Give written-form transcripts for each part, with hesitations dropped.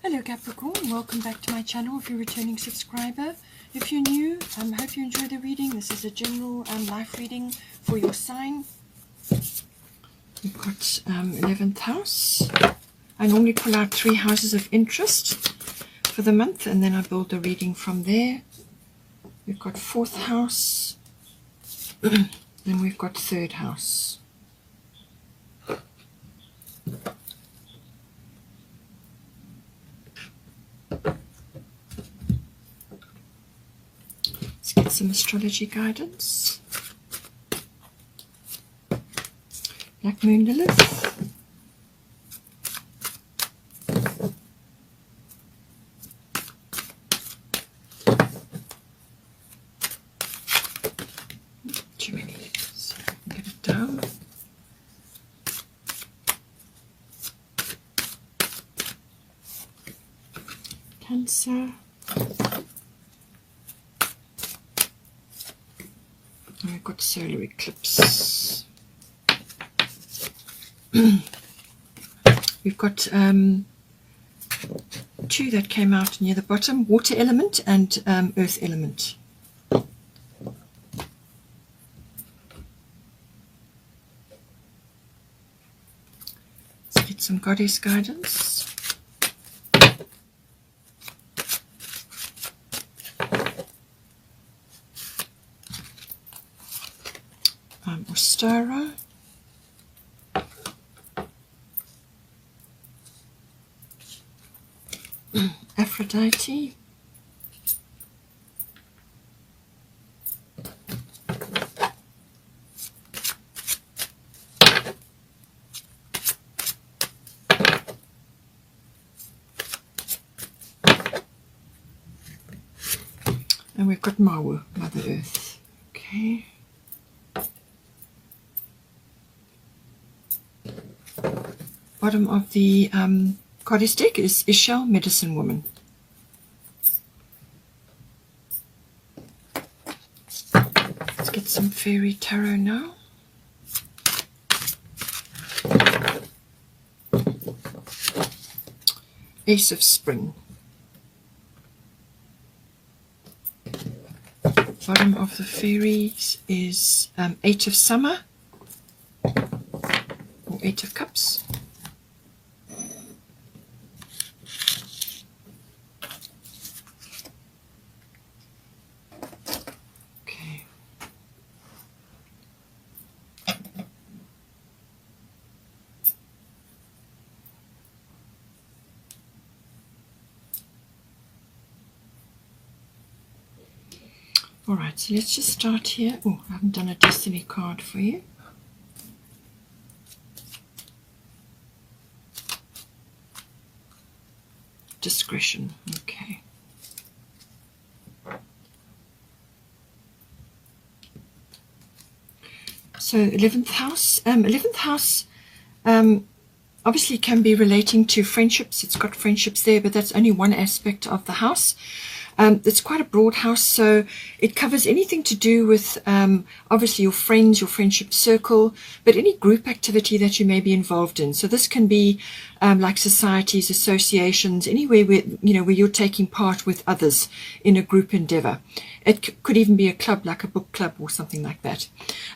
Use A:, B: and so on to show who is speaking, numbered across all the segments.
A: Hello Capricorn, welcome back to my channel if you're a returning subscriber. If you're new, I hope you enjoy the reading. This is a general life reading for your sign. We've got 11th house. I normally pull out 3 houses of interest for the month and then I build the reading from there. We've got 4th house, then we've got 3rd house. Let's get some astrology guidance. Black Moon Lilith. Too many letters. Get it down. Cancer. And we've got solar eclipse. We've got 2 that came out near the bottom, water element and earth element. Let's get some goddess guidance. Ostara. Aphrodite. And we've got Mawu, Mother Earth. Okay. Bottom of the goddess deck is Ishel, Medicine Woman. Let's get some fairy tarot now. Ace of Spring. Bottom of the fairies is 8 of Summer, or 8 of Cups. Okay. All right, so let's just start here. Oh, I haven't done a destiny card for you. Discretion. Okay. So 11th house. 11th house obviously can be relating to friendships. It's got friendships there, but that's only one aspect of the house. It's quite a broad house, so it covers anything to do with obviously your friends, your friendship circle, but any group activity that you may be involved in. So this can be like societies, associations, anywhere where where you're taking part with others in a group endeavor. It could even be a club, like a book club or something like that.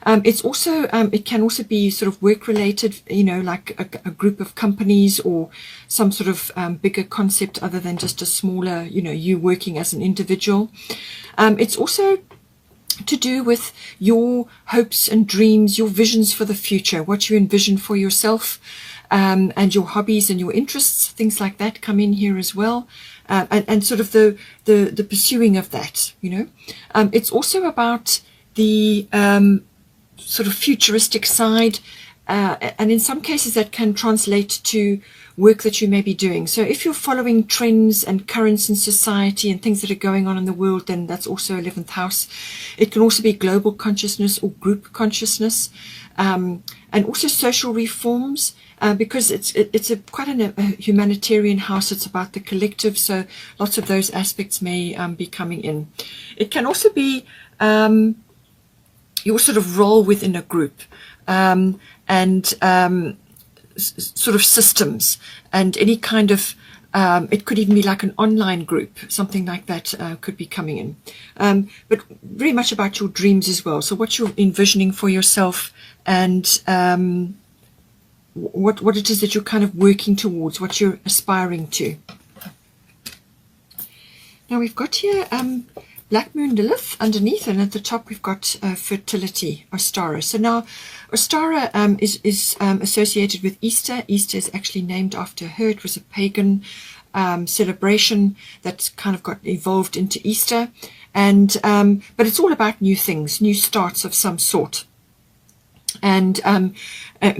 A: It's also it can also be sort of work related, like a group of companies or some sort of bigger concept other than just a smaller, you working as an individual. It's also to do with your hopes and dreams, your visions for the future, what you envision for yourself, and your hobbies and your interests, things like that come in here as well. And sort of the pursuing of that, It's also about the sort of futuristic side, and in some cases that can translate to work that you may be doing. So if you're following trends and currents in society and things that are going on in the world, then that's also 11th house. It can also be global consciousness or group consciousness, and also social reforms, because it's quite a humanitarian house. It's about the collective, so lots of those aspects may be coming in. It can also be your sort of role within a group, and sort of systems and any kind of It could even be like an online group, something like that could be coming in. But very much about your dreams as well. So what you're envisioning for yourself, and what it is that you're kind of working towards, what you're aspiring to. Now we've got here Black Moon Lilith underneath, and at the top we've got fertility, Ostara. So now Ostara is associated with Easter. Easter is actually named after her. It was a pagan celebration that kind of got evolved into Easter, and but it's all about new things, new starts of some sort. And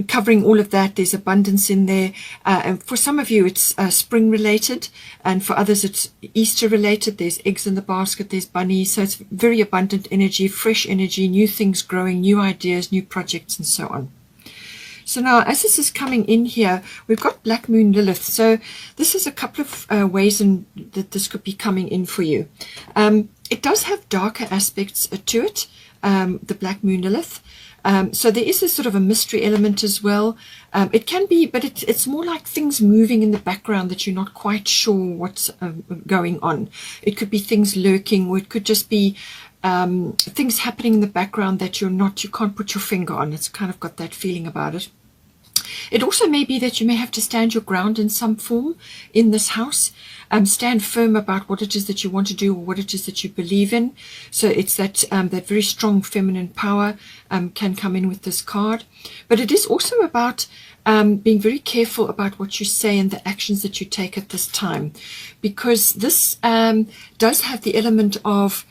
A: covering all of that, there's abundance in there. And for some of you, it's spring related, and for others, it's Easter related. There's eggs in the basket, there's bunnies. So it's very abundant energy, fresh energy, new things growing, new ideas, new projects, and so on. So now, as this is coming in here, we've got Black Moon Lilith. So this is a couple of ways that this could be coming in for you. It does have darker aspects to it, the Black Moon Lilith. So there is a sort of a mystery element as well. It can be, but it's more like things moving in the background that you're not quite sure what's going on. It could be things lurking, or it could just be things happening in the background that you can't put your finger on. It's kind of got that feeling about it. It also may be that you may have to stand your ground in some form in this house. Stand firm about what it is that you want to do, or what it is that you believe in. So it's that that very strong feminine power can come in with this card. But it is also about being very careful about what you say and the actions that you take at this time, because this does have the element of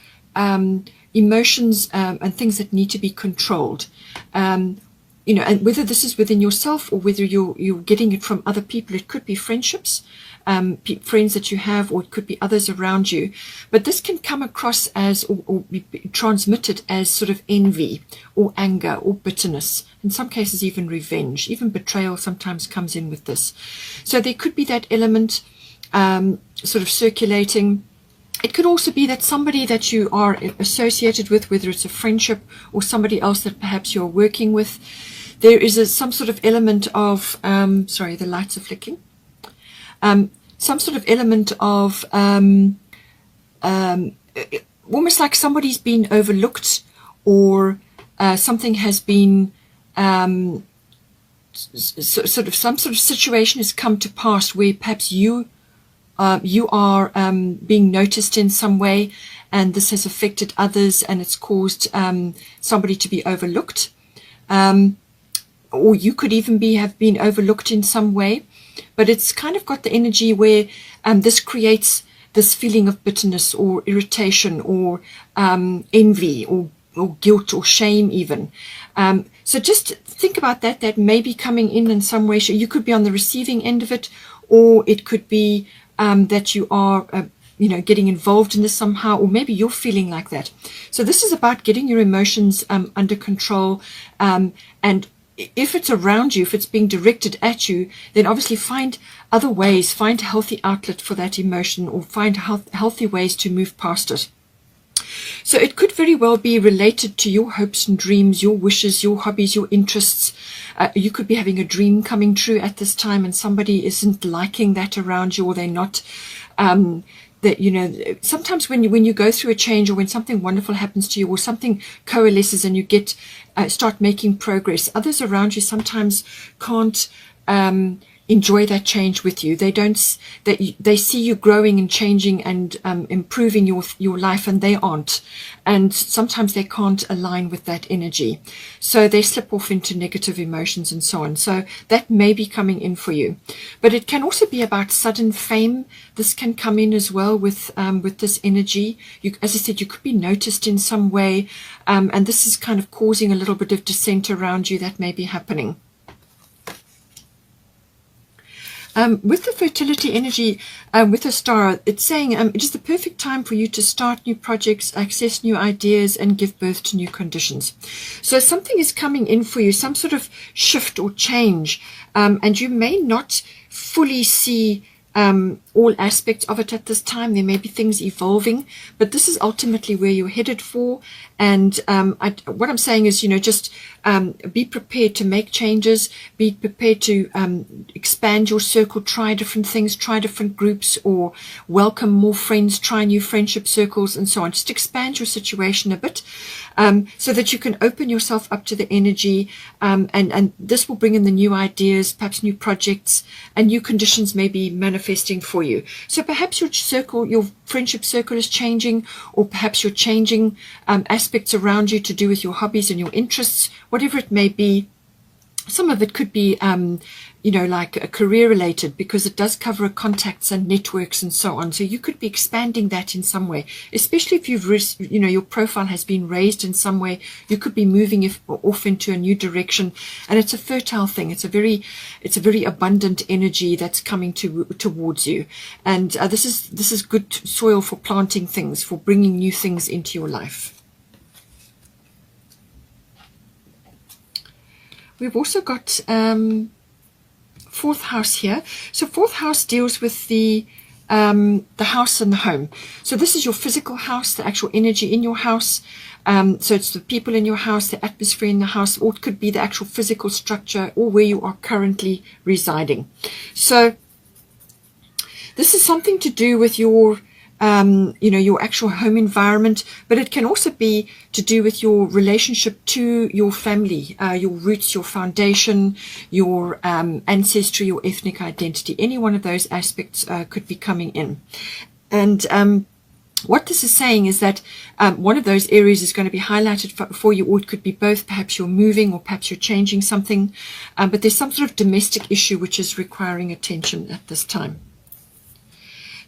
A: emotions and things that need to be controlled. You know, and whether this is within yourself or whether you're getting it from other people. It could be friendships, friends that you have, or it could be others around you. But this can come across as, or be transmitted as sort of envy or anger or bitterness. In some cases, even revenge, even betrayal sometimes comes in with this. So there could be that element sort of circulating. It could also be that somebody that you are associated with, whether it's a friendship or somebody else that perhaps you're working with, there is some sort of element of, sorry, the lights are flicking, some sort of element of almost like somebody's been overlooked, or something has been, sort of some sort of situation has come to pass where perhaps you are being noticed in some way, and this has affected others, and it's caused somebody to be overlooked, or you could even have been overlooked in some way. But it's kind of got the energy where this creates this feeling of bitterness or irritation or envy or guilt or shame even. So just think about that. That may be coming in some way. You could be on the receiving end of it, or it could be that you are, getting involved in this somehow, or maybe you're feeling like that. So this is about getting your emotions under control, and if it's around you, if it's being directed at you, then obviously find other ways, find a healthy outlet for that emotion, or find healthy ways to move past it. So it could very well be related to your hopes and dreams, your wishes, your hobbies, your interests. You could be having a dream coming true at this time, and somebody isn't liking that around you, or they're not. Sometimes when you go through a change, or when something wonderful happens to you, or something coalesces and you get start making progress, others around you sometimes can't enjoy that change with you. They see you growing and changing and improving your life, and they aren't. And sometimes they can't align with that energy. So they slip off into negative emotions and so on. So that may be coming in for you. But it can also be about sudden fame. This can come in as well with this energy. As I said, you could be noticed in some way. And this is kind of causing a little bit of dissent around you that may be happening. With the fertility energy, with a star, it's saying it is the perfect time for you to start new projects, access new ideas, and give birth to new conditions. So something is coming in for you, some sort of shift or change, and you may not fully see all all aspects of it at this time. There may be things evolving, but this is ultimately where you're headed for. And what I'm saying is, just be prepared to make changes, be prepared to expand your circle, try different things, try different groups, or welcome more friends, try new friendship circles, and so on. Just expand your situation a bit, so that you can open yourself up to the energy, and this will bring in the new ideas, perhaps new projects, and new conditions may be manifesting for you. So perhaps your circle, your friendship circle is changing, or perhaps you're changing aspects around you to do with your hobbies and your interests, whatever it may be. Some of it could be, like a career related, because it does cover contacts and networks and so on. So you could be expanding that in some way, especially if your profile has been raised in some way. You could be moving off into a new direction, and it's a fertile thing. It's a very abundant energy that's coming towards you, and this is good soil for planting things, for bringing new things into your life. We've also got fourth house here. So fourth house deals with the house and the home. So this is your physical house, the actual energy in your house. So it's the people in your house, the atmosphere in the house, or it could be the actual physical structure, or where you are currently residing. So this is something to do with your your actual home environment, but it can also be to do with your relationship to your family, your roots, your foundation, your ancestry, your ethnic identity. Any one of those aspects could be coming in. And what this is saying is that one of those areas is going to be highlighted for you, or it could be both. Perhaps you're moving, or perhaps you're changing something, but there's some sort of domestic issue which is requiring attention at this time.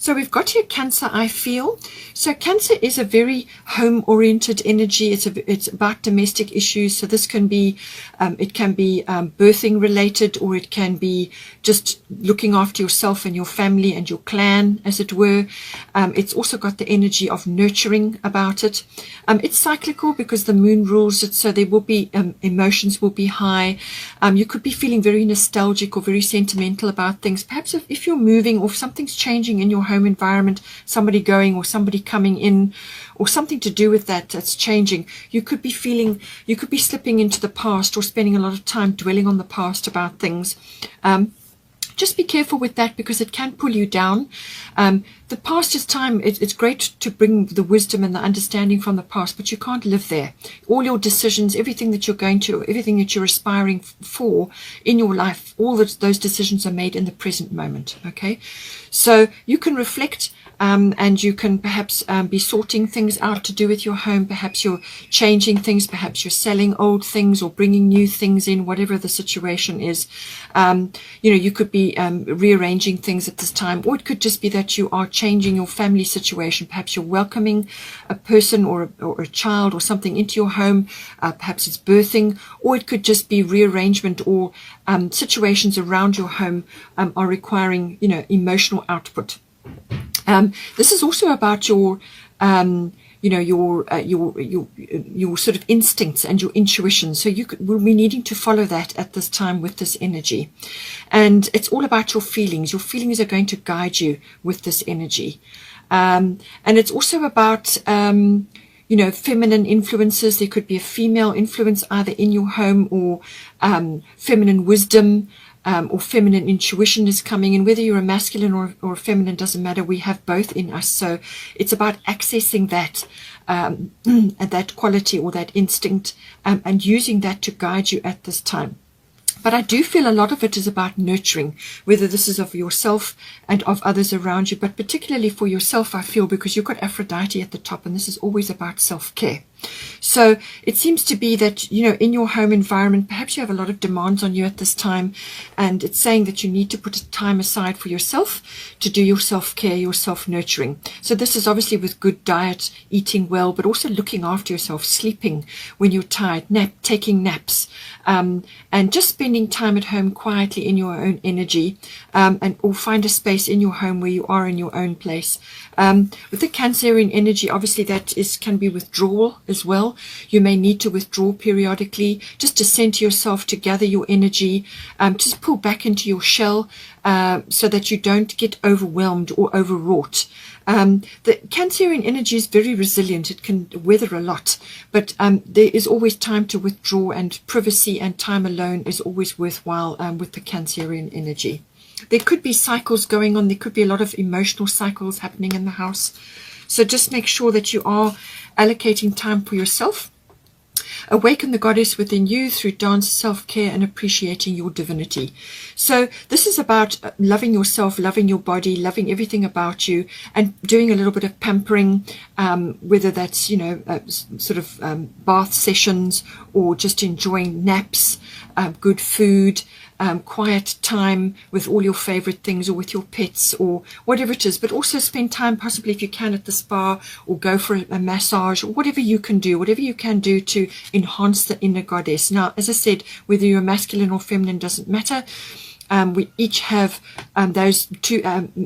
A: So we've got here Cancer, I feel. So Cancer is a very home-oriented energy. It's about domestic issues. So this can be, birthing related, or it can be just looking after yourself and your family and your clan, as it were. It's also got the energy of nurturing about it. It's cyclical because the moon rules it. So there will be, emotions will be high. You could be feeling very nostalgic or very sentimental about things. Perhaps if you're moving, or if something's changing in your home environment, somebody going or somebody coming in, or something to do with that's changing, you could be slipping into the past, or spending a lot of time dwelling on the past about things. Just be careful with that, because it can pull you down. The past is time. It's great to bring the wisdom and the understanding from the past, but you can't live there. All your decisions, everything that you're aspiring for in your life, all those decisions are made in the present moment. Okay, so you can reflect, and you can perhaps be sorting things out to do with your home. Perhaps you're changing things, perhaps you're selling old things or bringing new things in, whatever the situation is. You could be rearranging things at this time, or it could just be that you are changing your family situation. Perhaps you're welcoming a person or a child or something into your home. Perhaps it's birthing, or it could just be rearrangement, or situations around your home are requiring emotional output. This is also about your sort of instincts and your intuition. So we'll be needing to follow that at this time with this energy. And it's all about your feelings. Your feelings are going to guide you with this energy. And it's also about, feminine influences. There could be a female influence either in your home, or feminine wisdom, or feminine intuition is coming in. Whether you're a masculine or a feminine doesn't matter. We have both in us. So it's about accessing that that quality or that instinct, and using that to guide you at this time. But I do feel a lot of it is about nurturing, whether this is of yourself and of others around you, but particularly for yourself, I feel, because you've got Aphrodite at the top, and this is always about self-care. So it seems to be that, in your home environment, perhaps you have a lot of demands on you at this time, and it's saying that you need to put time aside for yourself to do your self-care, your self-nurturing. So this is obviously with good diet, eating well, but also looking after yourself, sleeping when you're tired, taking naps, and just spending time at home quietly in your own energy, or find a space in your home where you are in your own place. With the Cancerian energy, obviously that can be withdrawal as well. You may need to withdraw periodically, just to center yourself, to gather your energy, just pull back into your shell so that you don't get overwhelmed or overwrought. The Cancerian energy is very resilient. It can weather a lot, but there is always time to withdraw, and privacy and time alone is always worthwhile with the Cancerian energy. There could be cycles going on. There could be a lot of emotional cycles happening in the house. So just make sure that you are allocating time for yourself. Awaken the goddess within you through dance, self-care, and appreciating your divinity. So this is about loving yourself, loving your body, loving everything about you, and doing a little bit of pampering, whether that's, bath sessions, or just enjoying naps, good food, quiet time with all your favorite things, or with your pets, or whatever it is. But also spend time, possibly if you can, at the spa, or go for a massage, or whatever you can do to enhance the inner goddess. Now, as I said, whether you're masculine or feminine doesn't matter. We each have those two,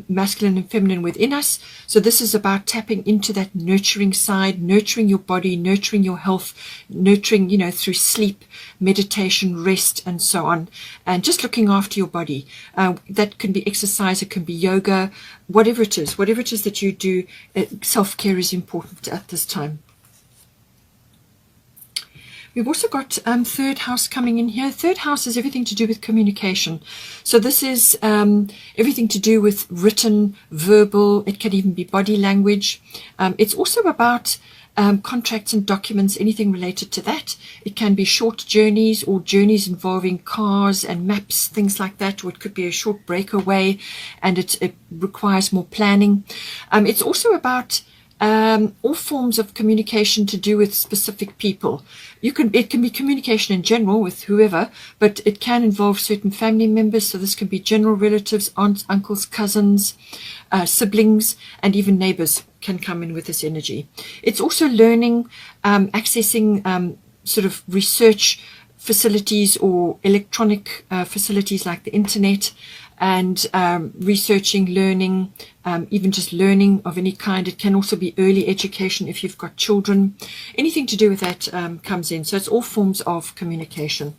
A: masculine and feminine, within us. So this is about tapping into that nurturing side, nurturing your body, nurturing your health, nurturing, through sleep, meditation, rest, and so on. And just looking after your body. That can be exercise, it can be yoga, whatever it is that you do. Self-care is important at this time. We've also got third house coming in here. Third house is everything to do with communication. So this is everything to do with written, verbal. It can even be body language. It's also about contracts and documents, anything related to that. It can be short journeys, or journeys involving cars and maps, things like that. Or it could be a short breakaway, and it requires more planning. It's also about all forms of communication to do with specific people. It can be communication in general with whoever, but it can involve certain family members. So this can be general relatives, aunts, uncles, cousins, siblings, and even neighbors can come in with this energy. It's also learning, accessing sort of research facilities or electronic facilities like the internet, and researching, learning, even just learning of any kind. It can also be early education if you've got children. Anything to do with that comes in. So it's all forms of communication.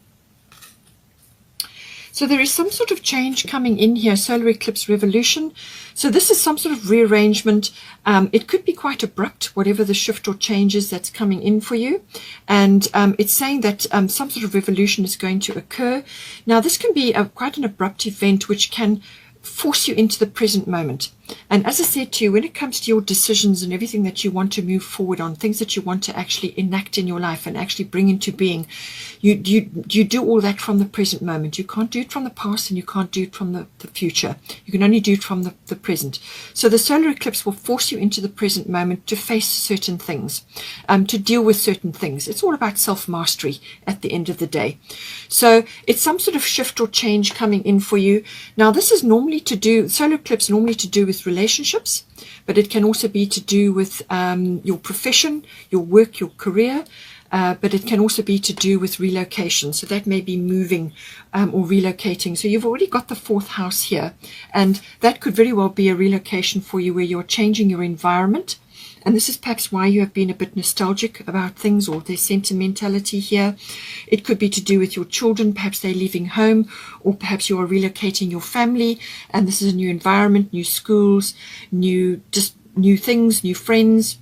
A: So there is some sort of change coming in here, solar eclipse revolution. So this is some sort of rearrangement. It could be quite abrupt, whatever the shift or changes that's coming in for you. And it's saying that some sort of revolution is going to occur. Now, this can be quite an abrupt event, which can force you into the present moment. And as I said to you, when it comes to your decisions and everything that you want to move forward on, things that you want to actually enact in your life and actually bring into being, you do all that from the present moment. You can't do it from the past, and you can't do it from the future. You can only do it from the present. So the solar eclipse will force you into the present moment to face certain things, to deal with certain things. It's all about self-mastery at the end of the day. So it's some sort of shift or change coming in for you. Now, this is normally solar eclipse normally to do with relationships, but it can also be to do with your profession, your work, your career, but it can also be to do with relocation. So that may be moving or relocating. So you've already got the fourth house here, and that could very well be a relocation for you, where you're changing your environment. And this is perhaps why you have been a bit nostalgic about things, or there's sentimentality here. It could be to do with your children. Perhaps they're leaving home, or perhaps you are relocating your family, and this is a new environment, new schools, new things, new friends,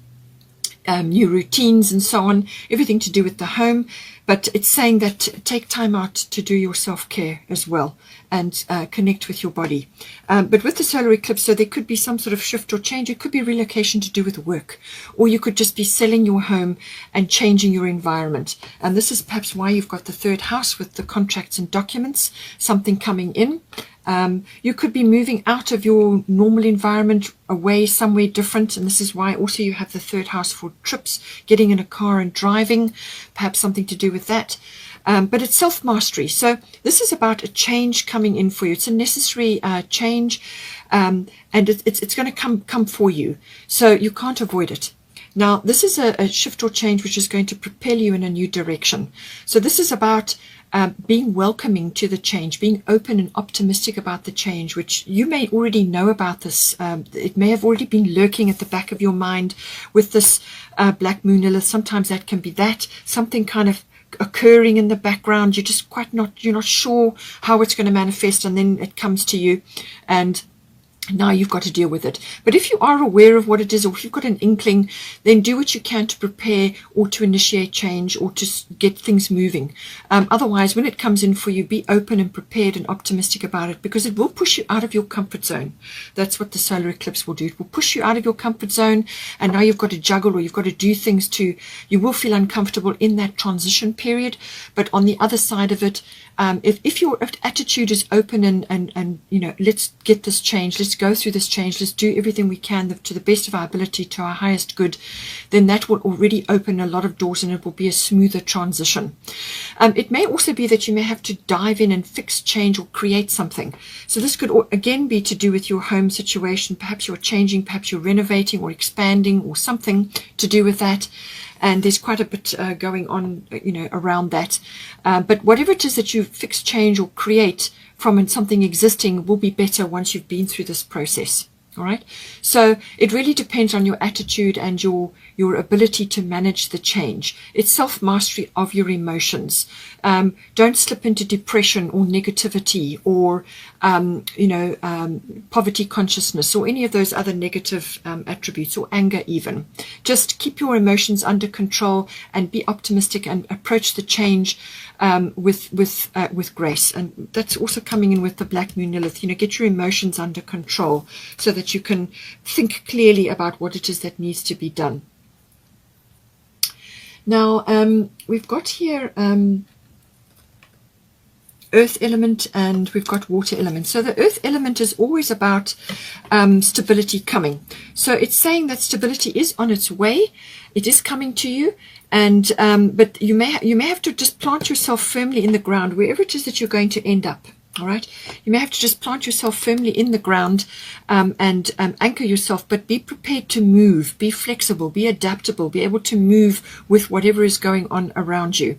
A: new routines, and so on. Everything to do with the home. But it's saying that take time out to do your self-care as well, and connect with your body. But with the solar eclipse, so there could be some sort of shift or change. It could be relocation to do with work, or you could just be selling your home and changing your environment. And this is perhaps why you've got the third house with the contracts and documents, something coming in. You could be moving out of your normal environment, away somewhere different, and this is why also you have the third house for trips, getting in a car and driving, perhaps something to do with that. But it's self-mastery. So this is about a change coming in for you. It's a necessary change, and it's going to come for you. So you can't avoid it. Now, this is a shift or change which is going to propel you in a new direction. So this is about being welcoming to the change, being open and optimistic about the change, which you may already know about this. It may have already been lurking at the back of your mind with this black moon Lilith. Sometimes that can be something kind of occurring in the background. You're just you're not sure how it's going to manifest, and then it comes to you, and now you've got to deal with it. But if you are aware of what it is, or if you've got an inkling, then do what you can to prepare or to initiate change or to get things moving. Otherwise, when it comes in for you, be open and prepared and optimistic about it, because it will push you out of your comfort zone. That's what the solar eclipse will do. It will push you out of your comfort zone, and now you've got to juggle, or you've got to do things you will feel uncomfortable in that transition period. But on the other side of it, if your attitude is open and let's get this change, let's go through this change, let's do everything we can to the best of our ability, to our highest good, then that will already open a lot of doors, and it will be a smoother transition. It may also be that you may have to dive in and fix, change, or create something. So this could again be to do with your home situation. Perhaps you're changing, perhaps you're renovating or expanding, or something to do with that. And there's quite a bit going on, around that. But whatever it is that you fix, change, or create from something existing will be better once you've been through this process. All right. So it really depends on your attitude and your ability to manage the change. It's self-mastery of your emotions. Don't slip into depression or negativity or, poverty consciousness or any of those other negative attributes, or anger even. Just keep your emotions under control and be optimistic and approach the change with grace. And that's also coming in with the black moon Lilith. Get your emotions under control so that you can think clearly about what it is that needs to be done. Now, we've got here earth element, and we've got water element. So the earth element is always about stability coming. So it's saying that stability is on its way. It is coming to you, and but you may have to just plant yourself firmly in the ground wherever it is that you're going to end up. All right, you may have to just plant yourself firmly in the ground and anchor yourself, but be prepared to move, be flexible, be adaptable, be able to move with whatever is going on around you.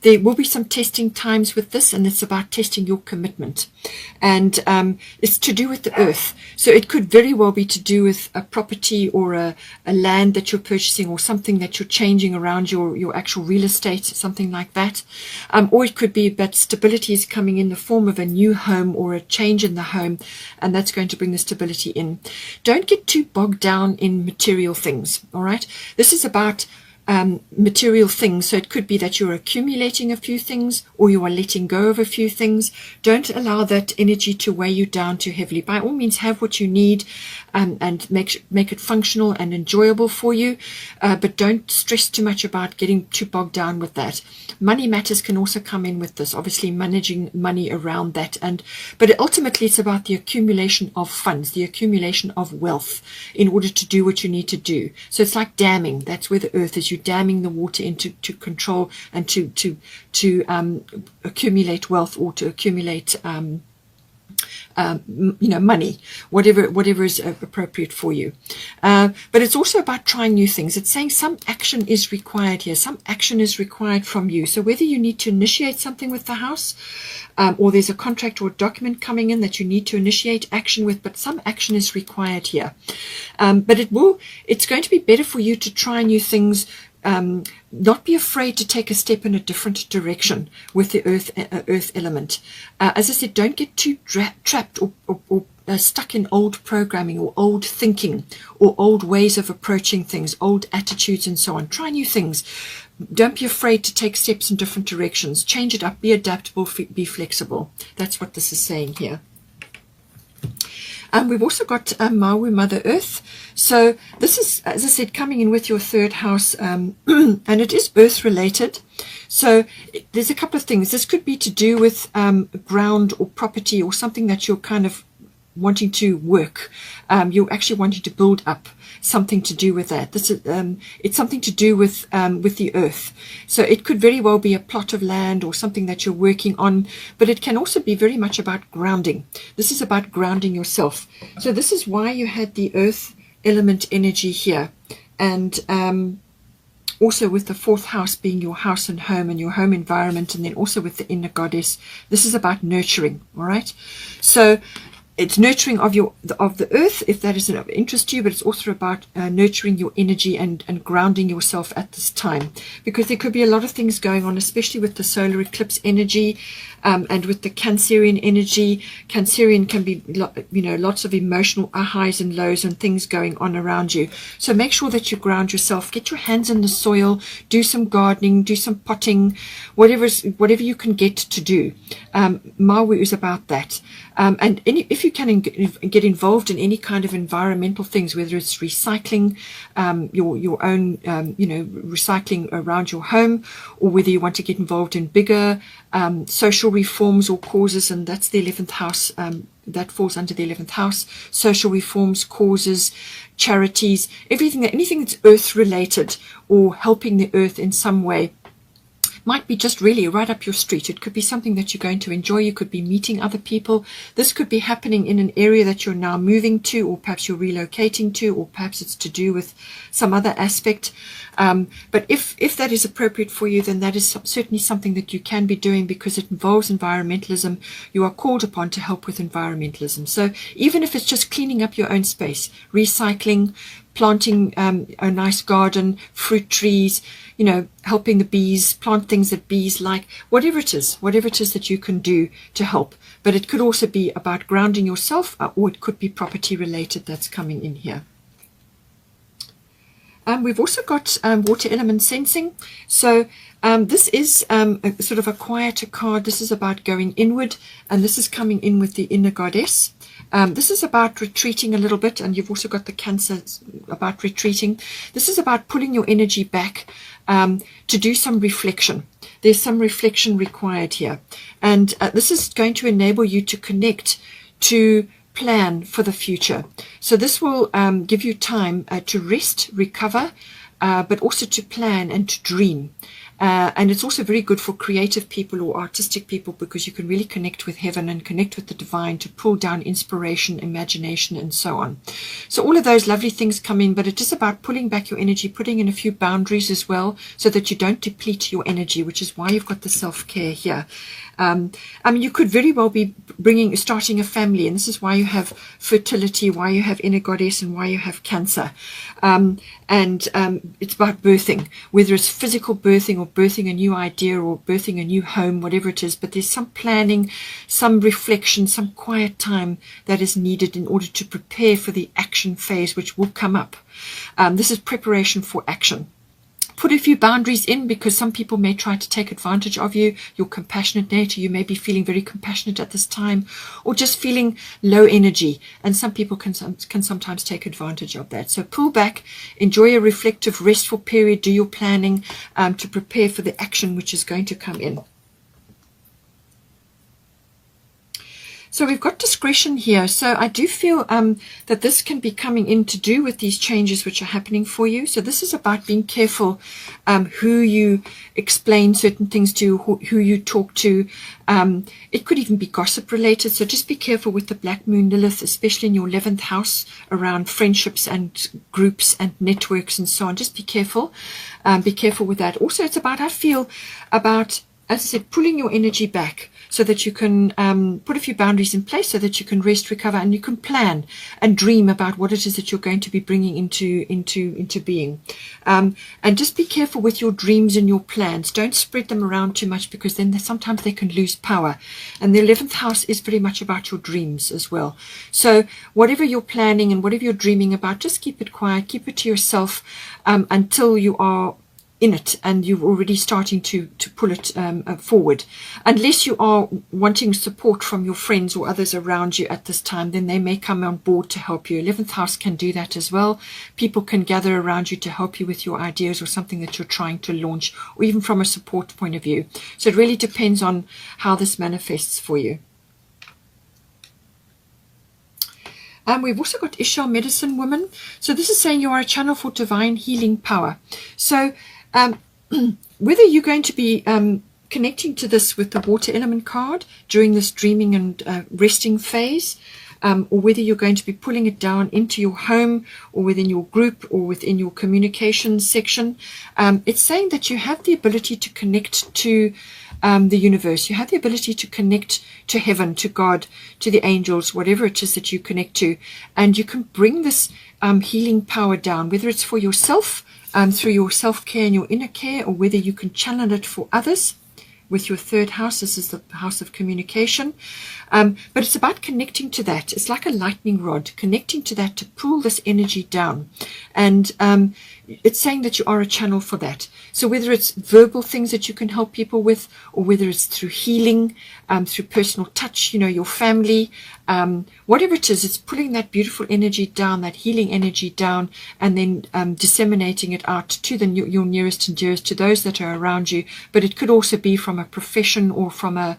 A: There will be some testing times with this, and it's about testing your commitment. And it's to do with the earth. So it could very well be to do with a property or a land that you're purchasing, or something that you're changing around your actual real estate, something like that. Or it could be that stability is coming in the form of a new home or a change in the home, and that's going to bring the stability in. Don't get too bogged down in material things. All right, this is about material things. So it could be that you're accumulating a few things, or you are letting go of a few things. Don't allow that energy to weigh you down too heavily. By all means, have what you need and make it functional and enjoyable for you, but don't stress too much about getting too bogged down with that. Money matters can also come in with this, obviously managing money around that, but ultimately it's about the accumulation of funds, the accumulation of wealth in order to do what you need to do. So it's like damming. That's where the earth is. You're damming the water into to control and to accumulate wealth, or to accumulate money, whatever is appropriate for you. But it's also about trying new things. It's saying some action is required here. Some action is required from you. So whether you need to initiate something with the house, or there's a contract or a document coming in that you need to initiate action with, but some action is required here. But it's going to be better for you to try new things. Not be afraid to take a step in a different direction with the earth element. As I said, don't get too trapped or stuck in old programming or old thinking or old ways of approaching things, old attitudes and so on. Try new things. Don't be afraid to take steps in different directions. Change it up. Be adaptable. Be flexible. That's what this is saying here. We've also got Maui, Mother Earth. So this is, as I said, coming in with your third house, and it is earth related. So there's a couple of things. This could be to do with ground or property, or something that you're kind of wanting to work. You're actually wanting to build up something to do with that. This is it's something to do with the earth. So it could very well be a plot of land or something that you're working on, but it can also be very much about grounding. This is about grounding yourself. So this is why you had the earth element energy here, and also with the 4th house being your house and your home environment, and then also with the inner goddess, this is about nurturing. All right, so it's nurturing of the earth, if that is of interest to you, but it's also about nurturing your energy and grounding yourself at this time, because there could be a lot of things going on, especially with the solar eclipse energy, and with the Cancerian energy. Cancerian can be, lots of emotional highs and lows and things going on around you. So make sure that you ground yourself, get your hands in the soil, do some gardening, do some potting, whatever you can get to do. Maui is about that. And if you can get involved in any kind of environmental things, whether it's recycling, your own, recycling around your home, or whether you want to get involved in bigger social reforms or causes, and that's the 11th house. That falls under the 11th house. Social reforms, causes, charities, anything that's earth related or helping the earth in some way. Might be just really right up your street. It could be something that you're going to enjoy. You could be meeting other people. This could be happening in an area that you're now moving to, or perhaps you're relocating to, or perhaps it's to do with some other aspect. But if that is appropriate for you, then that is certainly something that you can be doing, because it involves environmentalism. You are called upon to help with environmentalism. So even if it's just cleaning up your own space, recycling, planting a nice garden, fruit trees, helping the bees, plant things that bees like, whatever it is that you can do to help. But it could also be about grounding yourself, or it could be property related that's coming in here. We've also got water element sensing. So this is a sort of a quieter card. This is about going inward, and this is coming in with the inner goddess. This is about retreating a little bit, and you've also got the Cancer about retreating. This is about pulling your energy back to do some reflection. There's some reflection required here, and this is going to enable you to connect, to plan for the future. So this will give you time to rest, recover, but also to plan and to dream. And it's also very good for creative people or artistic people, because you can really connect with heaven and connect with the divine to pull down inspiration, imagination, and so on. So all of those lovely things come in, but it is about pulling back your energy, putting in a few boundaries as well, so that you don't deplete your energy, which is why you've got the self-care here. You could very well be starting a family, and this is why you have fertility, why you have inner goddess, and why you have Cancer. It's about birthing, whether it's physical birthing or birthing a new idea or birthing a new home, whatever it is. But there's some planning, some reflection, some quiet time that is needed in order to prepare for the action phase, which will come up. This is preparation for action. Put a few boundaries in, because some people may try to take advantage of you, your compassionate nature. You may be feeling very compassionate at this time, or just feeling low energy, and some people can sometimes take advantage of that. So pull back, enjoy a reflective, restful period, do your planning to prepare for the action which is going to come in. So we've got discretion here. So I do feel that this can be coming in to do with these changes which are happening for you. So this is about being careful who you explain certain things to, who you talk to. It could even be gossip related. So just be careful with the Black Moon Lilith, especially in your 11th house, around friendships and groups and networks and so on. Just be careful. Be careful with that. Also, it's about, I feel, about, as I said, pulling your energy back, so that you can put a few boundaries in place, so that you can rest, recover, and you can plan and dream about what it is that you're going to be bringing into being. And just be careful with your dreams and your plans. Don't spread them around too much, because then sometimes they can lose power. And the 11th house is very much about your dreams as well. So whatever you're planning and whatever you're dreaming about, just keep it quiet, keep it to yourself until you are in it and you're already starting to pull it forward. Unless you are wanting support from your friends or others around you at this time, then they may come on board to help you. 11th house can do that as well. People can gather around you to help you with your ideas or something that you're trying to launch, or even from a support point of view. So it really depends on how this manifests for you. We've also got Ishal Medicine Woman. So this is saying you are a channel for divine healing power. So whether you're going to be connecting to this with the water element card during this dreaming and resting phase, or whether you're going to be pulling it down into your home or within your group or within your communications section. It's saying that you have the ability to connect to the universe. You have the ability to connect to heaven, to God, to the angels, whatever it is that you connect to, and you can bring this healing power down, whether it's for yourself through your self-care and your inner care, or whether you can channel it for others with your third house. This is the house of communication. But it's about connecting to that. It's like a lightning rod, connecting to that to pull this energy down. And it's saying that you are a channel for that. So whether it's verbal things that you can help people with, or whether it's through healing, through personal touch, your family, whatever it is, it's pulling that beautiful energy down, that healing energy down, and then disseminating it out to your nearest and dearest, to those that are around you. But it could also be from a profession or from a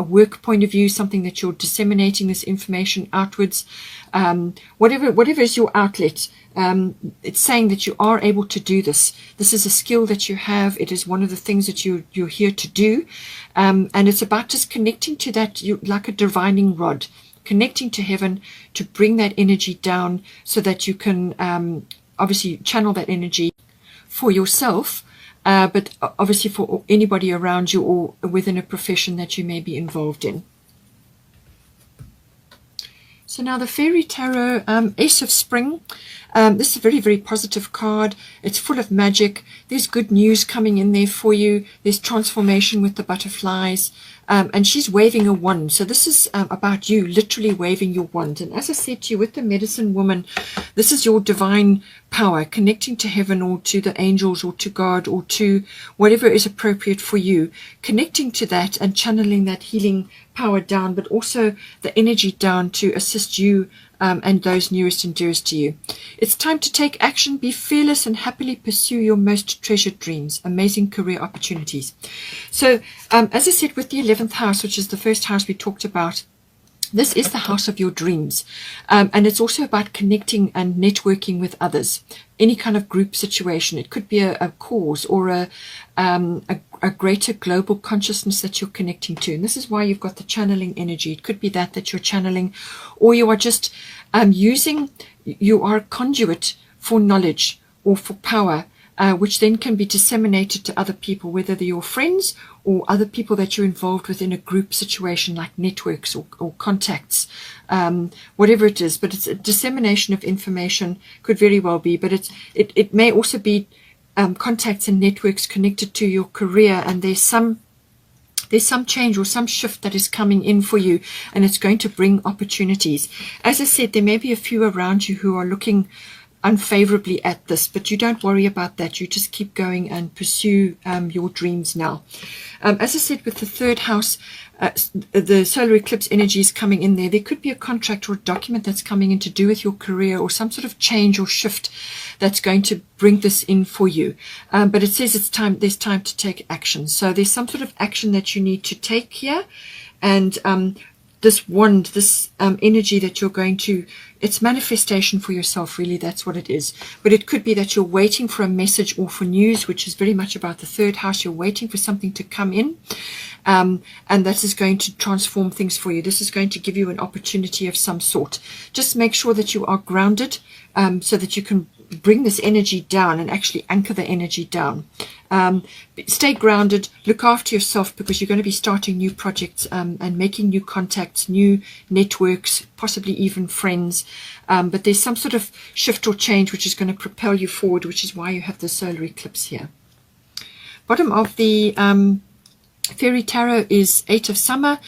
A: work point of view, something that you're disseminating this information outwards. Whatever is your outlet, it's saying that you are able to do this. This is a skill that you have. It is one of the things that you're here to do. And it's about just connecting to that, like a divining rod, connecting to heaven to bring that energy down so that you can obviously channel that energy for yourself, but obviously for anybody around you or within a profession that you may be involved in. So now the Fairy Tarot, Ace of Spring. This is a very, very positive card. It's full of magic. There's good news coming in there for you. There's transformation with the butterflies. And she's waving a wand. So this is about you literally waving your wand. And as I said to you, with the Medicine Woman, this is your divine power, connecting to heaven or to the angels or to God or to whatever is appropriate for you, connecting to that and channeling that healing power down, but also the energy down to assist you and those nearest and dearest to you. It's time to take action, be fearless, and happily pursue your most treasured dreams, amazing career opportunities. So as I said, with the 11th house, which is the first house we talked about, this is the house of your dreams, and it's also about connecting and networking with others, any kind of group situation. It could be a cause or a greater global consciousness that you're connecting to, and this is why you've got the channeling energy. It could be that you're channeling, or you are just you are a conduit for knowledge or for power, which then can be disseminated to other people, whether they're your friends or other people that you're involved with in a group situation, like networks or contacts, whatever it is. But it's a dissemination of information, could very well be, but it may also be contacts and networks connected to your career, and there's some change or some shift that is coming in for you, and it's going to bring opportunities. As I said, there may be a few around you who are looking unfavorably at this, but you don't worry about that. You just keep going and pursue your dreams now. As I said, with the third house, the solar eclipse energy is coming in there. There could be a contract or a document that's coming in to do with your career, or some sort of change or shift that's going to bring this in for you. But it says there's time to take action. So there's some sort of action that you need to take here. And this wand, this energy that you're going to, it's manifestation for yourself, really. That's what it is. But it could be that you're waiting for a message or for news, which is very much about the third house. You're waiting for something to come in, and that is going to transform things for you. This is going to give you an opportunity of some sort. Just make sure that you are grounded, so that you can bring this energy down and actually anchor the energy down. Stay grounded, look after yourself, because you're going to be starting new projects and making new contacts, new networks, possibly even friends. But there's some sort of shift or change which is going to propel you forward, which is why you have the solar eclipse here. Bottom of the Fairy Tarot is Eight of Summer.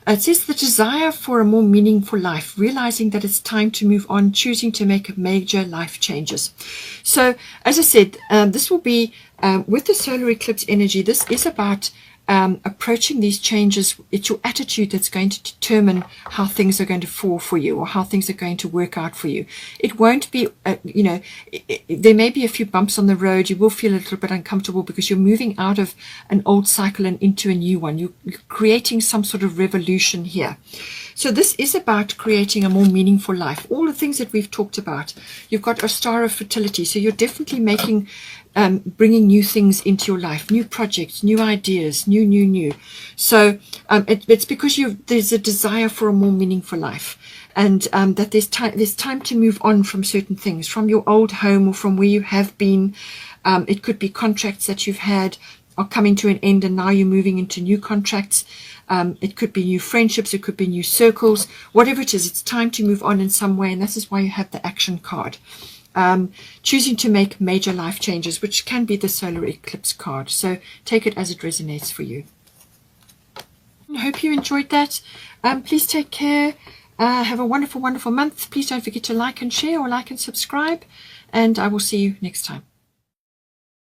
A: It says the desire for a more meaningful life, realizing that it's time to move on, choosing to make major life changes. So, as I said, this will be, with the solar eclipse energy, this is about approaching these changes. It's your attitude that's going to determine how things are going to fall for you, or how things are going to work out for you. It won't be, there may be a few bumps on the road. You will feel a little bit uncomfortable because you're moving out of an old cycle and into a new one. You're creating some sort of revolution here. So this is about creating a more meaningful life. All the things that we've talked about. You've got a star of fertility. So you're definitely making, bringing new things into your life, new projects, new ideas, new. So it's because there's a desire for a more meaningful life. and that there's time to move on from certain things, from your old home or from where you have been. It could be contracts that you've had are coming to an end and now you're moving into new contracts. It could be new friendships, it could be new circles, whatever it is, it's time to move on in some way, and this is why you have the action card. Choosing to make major life changes, which can be the solar eclipse card. So take it as it resonates for you. I hope you enjoyed that. Please take care. Have a wonderful, wonderful month. Please don't forget to like and share, or like and subscribe, and I will see you next time.